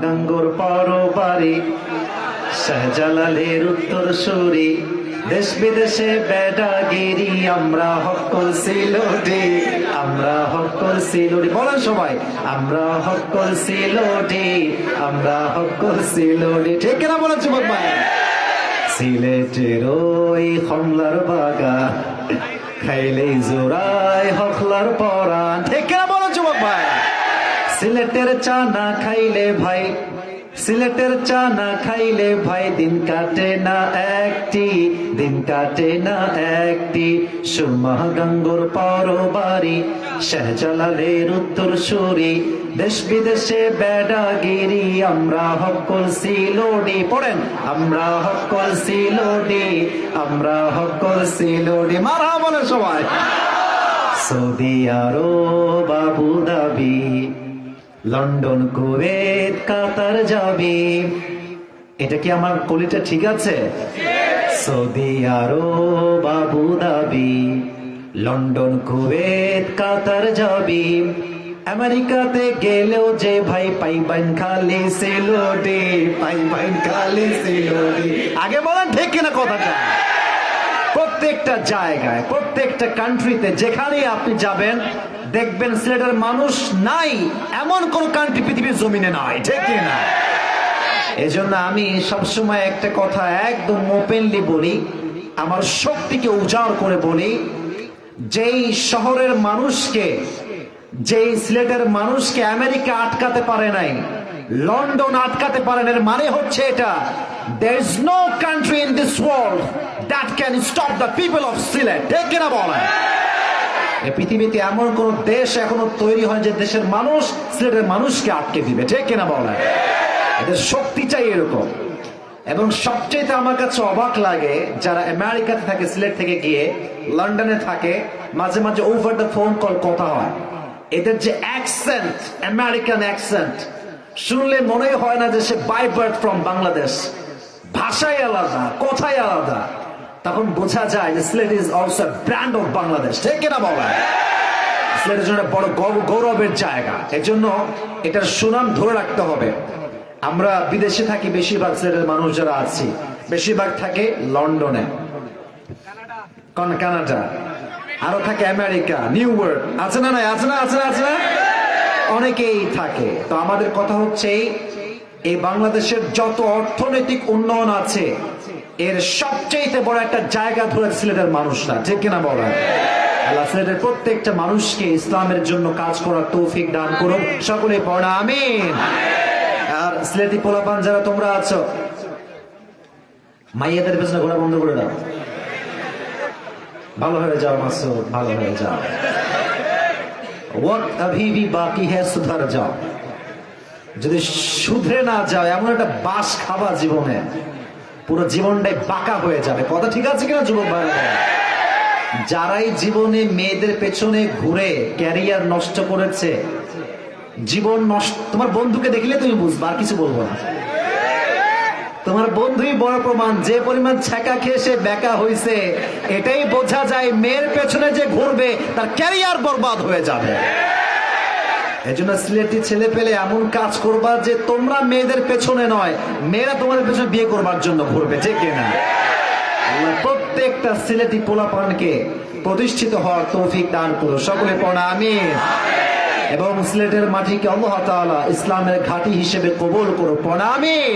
গাঙ্গোর পরবারে শাহজালালের উত্তর সুরে দেশ বিদেশে বেডাগিরি আমরা হক করছি লুটে আমরা হক করছি লুটে বলেন সবাই আমরা হক করছি লুটে আমরা হক করছি লুটে ঠিক কিনা বলেন যুবক ভাই সিলেটের ওই কমলার বাগা খাইলেই জোড়ায় হকলার পরাণ ঠিক কিনা বলেন যুবক ভাই সিলেটের চা না খাইলে ভাই সিলেটের চা না খাইলে ভাই দিন কাটে না একটি দিন কাটে না একটি সুরমা গাঙ্গোর পরবারি শাহজালালের উত্তর সুরি দেশ বিদেশে বেডাগিরি আমরা হক করছি লোডি পড়েন আমরা হক করছি লোডি আমরা হক করছি লোডি মারহাবা বলে সবাই Saudi Arab Abu Dhabi London Kuwait Qatar যাবি এটা কি আমার কলিটা ঠিক আছে Saudi Arab Abu Dhabi London Kuwait Qatar যাবি আমেরিকাতে গেলেও যে ভাই পাইবেন খালি সিলোডি পাইবেন খালি সিলোডি আগে বলেন ঠিক কিনা কথাটা প্রত্যেকটা জায়গায় প্রত্যেকটা কান্ট্রিতে যেখানে আপনি যাবেন দেখবেন সিলেটের মানুষ নাই এমন কোন কান্ট্রি পৃথিবীর জমিনে নাই ঠিক কিনা এজন্য আমি সবসময় একটা কথা একদম ওপেনলি বলি আমার শক্তিকে উজাড় করে বলি যেই শহরের মানুষকে যেই সিলেটের মানুষকে আমেরিকা আটকাতে পারে নাই লন্ডন আটকাতে পারে না এর মানে হচ্ছে এটা there is no country in this world that can stop the people of Silet ঠিক কিনা বলেন এই পৃথিবীতে এমন কোন দেশ এখনো তৈরি হয় যে দেশের মানুষ সিলেটের মানুষকে আটকে দিবে ঠিক কিনা বলেন এদের শক্তি চাই এরকম এবং সবচেয়ে আমার কাছে অবাক লাগে যারা আমেরিকাতে থাকে সিলেট থেকে গিয়ে লন্ডনে থাকে মাঝে মাঝে ওভার দ্য ফোন কল কথা হয় এদের যে অ্যাকসেন্ট আমেরিকান অ্যাকসেন্ট শুনলে মনে হয় না যে সে বাই বার্থ ফ্রম বাংলাদেশ ভাষাই আলাদা কথাই আলাদা তখন বোঝা যায় যে Sylhet is also brand of Bangladesh ঠিক কিনা বলেন সিলেটের জন্য বড় গৌরবের জায়গা এজন্য এটার সুনাম ধরে রাখতে হবে আমরা বিদেশে থাকি বেশিরভাগ সিলেটের মানুষ যারা আছি বেশিরভাগ থাকে লন্ডনে কানাডা আরো থাকে আমেরিকা নিউ ইয়র্ক আছে না নাই আছে না আছে না আছে না অনেকেই থাকে তো আমাদের কথা হচ্ছে এই বাংলাদেশের যত অর্থনৈতিক উন্নয়ন আছে এর সবচেয়ে বড় একটা জায়গা ধরে সিলেটের মানুষরা ঠিক কিনা বলেন আল্লাহ সিলেটের প্রত্যেকটা মানুষকে ইসলামের জন্য কাজ করার তৌফিক দান করুন সকলে পড়া আমিন আর সিলেটি পোলাপান যারা তোমরা আছো মাইয়াদের পেছনে ঘোরা বন্ধ করে দাও ভালো হয়ে যাও মাসুদ ভালো হয়ে যাও ওয়াক্ত अभी भी बाकी है सुधर जाओ যদি শুধরে না যাও এমন একটা বাস খাবা জীবনে পুরো জীবনটাই বাঁকা হয়ে যাবে কথা ঠিক আছে কিনা যুবক ভাইরা যারাই জীবনে মেয়েদের পেছনে ঘুরে ক্যারিয়ার নষ্ট করেছে জীবন নষ্ট তোমার বন্ধুকে দেখলে তুমি বুঝবা আর কিছু বলবো না তোমার বন্ধুই বড় প্রমাণ যে পরিমাণ ছ্যাঁকা খেয়ে সে বেকা হয়েছে এটাই বোঝা যায় মেয়ের পেছনে যে ঘুরবে তার ক্যারিয়ার বরবাদ হয়ে যাবে এজন্য সিলেটি ছেলে পেলে এমন কাজ করবা যে তোমরা মেয়েদের পেছনে নয় মেয়েরা তোমাদের পেছনে বিয়ে করবার জন্য ঘুরবে ঠিক কিনা প্রত্যেকটা সিলেটি পোলাপানকে প্রতিষ্ঠিত হওয়ার তৌফিক দান করো সকলে পড়া আমিন এবং সিলেটের মাটিকে আল্লাহ তাআলা ইসলামের ঘাঁটি হিসেবে কবুল করো পড়া আমিন।